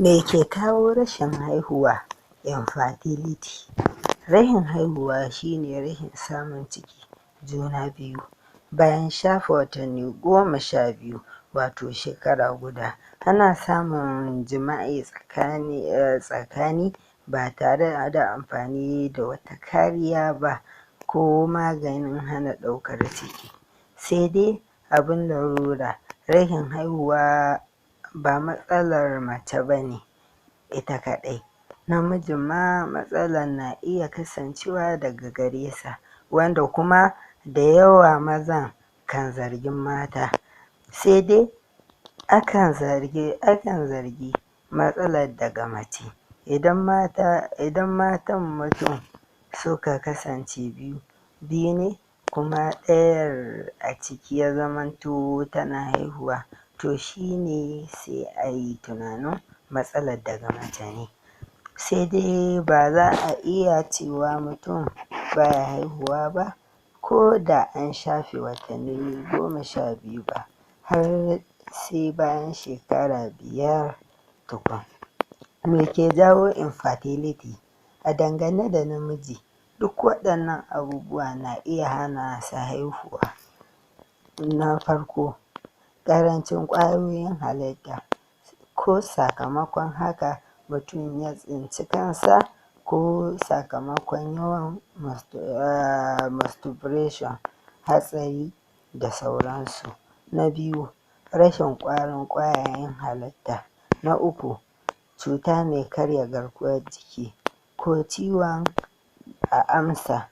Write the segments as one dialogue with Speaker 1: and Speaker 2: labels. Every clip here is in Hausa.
Speaker 1: Me ke kawo rashin haihuwa infertility? Rashin haihuwa shi ne rashin samun ciki, juna biyu, bayan shafe watanni 12 wato shekara guda. Ana samun jima'i tsakani ba tare da amfani da wata kariya ba ko maganin hana ɗaukar ciki. Sai dai abin larura, rashin haihuwa ba matsalar mace ba ne ita kaɗai, namijin ma matsalar na iya kasancewa daga gare sa, wanda kuma da yawa mazan kan zargin mata. Sai dai akan zargi matsalar daga mace idan matan mutum suka kasance biyu ne kuma ɗayar a ciki ya zamanto tana haihuwa, to shi ne sai a yi tunanin matsalar daga mace ne. Sai dai ba za a iya cewa mutum baya haihuwa ba ko da an shafe watanni 12 ba, har sai bayan shekara 5 tukun. Me ke jawo infertility? A dangane da namiji, duk waɗannan abubuwa na iya hana sa haihuwa. Na farko, ƙarancin ƙwayoyin halitta, ko sakamakon haka mutum ya tsinci kansa ko sakamakon yawan masturbation, hatsari da sauransu. Na biyu, rashin ƙwarin ƙwayayen halitta. Na uku, cuta mai karya garkuwar jiki ko ciwon amsa.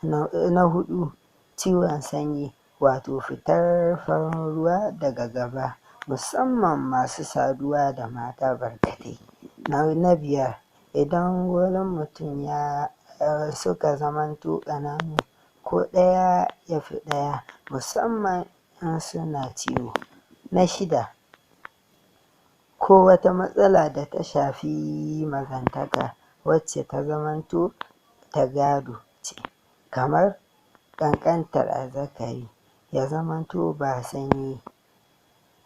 Speaker 1: Na huɗu, ciwon sanyi wato fitar farin ruwa daga gaba, musamman masu saduwa da mata barkatai. Na biyar, idan wurin mutum suka zamanto ƙananu ko ɗaya ya fi ɗaya, musamman in suna ciwo. Na shida, ko wata matsala da ta shafi mazantaka wacce ta zamanto ta gado ce, kamar ƙanƙantar azzakari ya zamanto ba sanyi.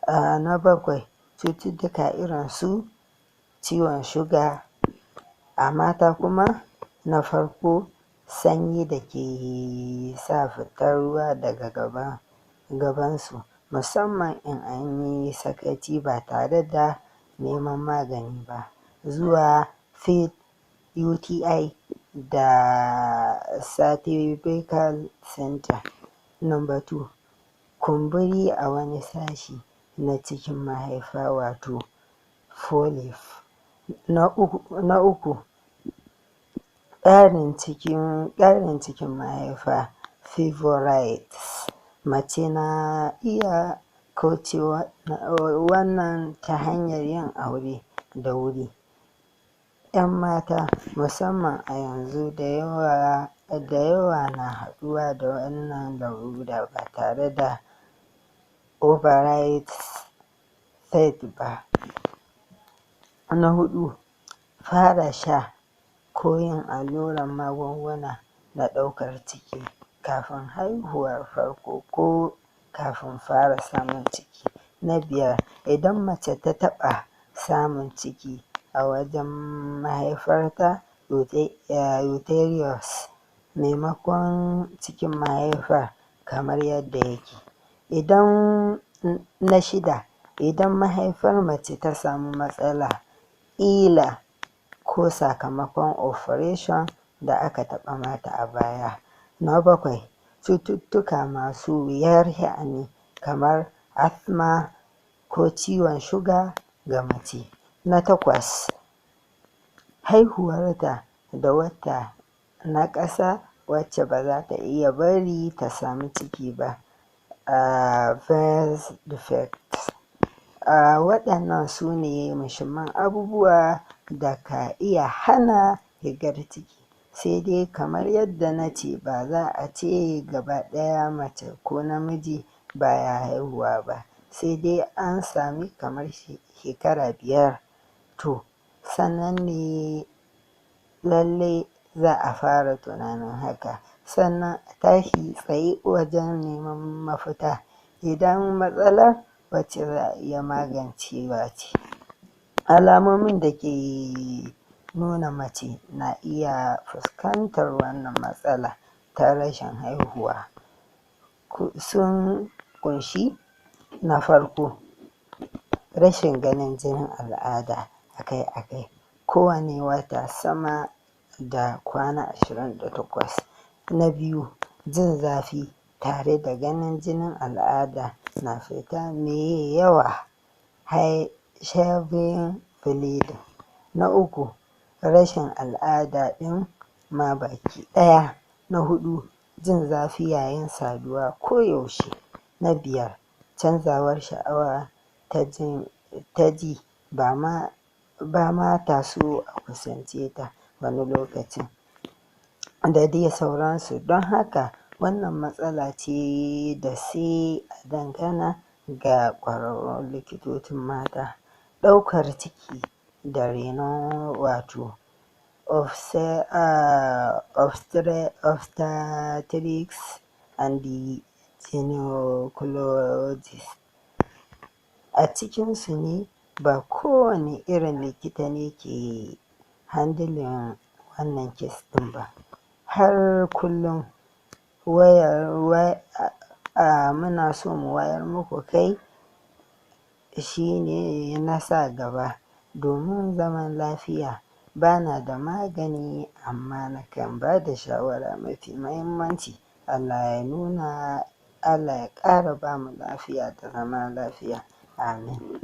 Speaker 1: Na bakwai, cututtuka irin su ciwon suga a mata kuma. Na farko, sanyi da ke sa fitar ruwa daga gabansu, musamman in an yi sakaci ba tare da neman magani ba, zuwa UTI da cervical center. Number 2, kumburi a wani sashi na cikin mahaifa wato polyp. Na uku, ƙarin cikin mahaifa fibroids. Mace na iya kaucewa wannan ta hanyar yin aure da wuri. 'Yan mata musamman a yanzu da yawa na haɗuwa da wannan larura ba tare da ovarian cyst ba. Na huɗu, fara sha ko yin allurar magunguna na ɗaukar ciki kafin haihuwar farko ko kafin fara samun ciki. Na biyar, idan mace ta taɓa samun ciki a wajen mahaifarta uterus maimakon cikin mahaifar kamar yadda yake. Na shida, idan mahaifar mace ta samu matsala, ƙila ko sakamakon operation da aka taɓa mata a baya. Na bakwai, cututtuka masu wuyar sha'ani kamar asthma ko ciwon suga ga mace. Na takwas, haihuwarta da wata na ƙasa wacce ba za ta iya bari ta samu ciki ba, birth defects. Waɗannan su ne muhimman abubuwa da ka iya hana shigar ciki. Sai dai kamar yadda na ce, ba za a ce gaba ɗaya mace ko namiji baya haihuwa ba, sai dai an sami kamar shekara 5, to sannan ne lallai za a fara tunanin haka, sannan a tashi tsaye wajen neman mafita idan matsalar wacce za a iya magancewa ce. Alamomin da ke nuna mace na iya fuskantar wannan matsala ta rashin haihuwa sun ƙunshi: na farko, rashin ganin jinin al'ada akai-akai kowane wata sama da kwana 28. Na biyu, jin zafi tare da ganin jinin al'ada na fita mai yawa (heavy bleeding). Na uku, rashin al'ada ɗin ma baki ɗaya. Na huɗu, jin zafi yayin saduwa koyaushe. Na biyar, canzawar sha'awa ta ji ba ma ta so a kusance ta wani lokacin, da dai sauransu. Don haka wannan matsala ce da sai a dangana ga ƙwararrun likitocin mata, ɗaukar ciki da reno wato obstetrics and gynecologists. A cikinsu ne ba kowane irin likita ne ke handling wannan kes ɗin ba. Har kullum muna so mu wayar muku kai shi ne na sa gaba domin zaman lafiya. Ba na da magani amma nakan ba da shawara mafi muhimmanci. Allah ya ƙara ba mu lafiya da zama lafiya. Amin.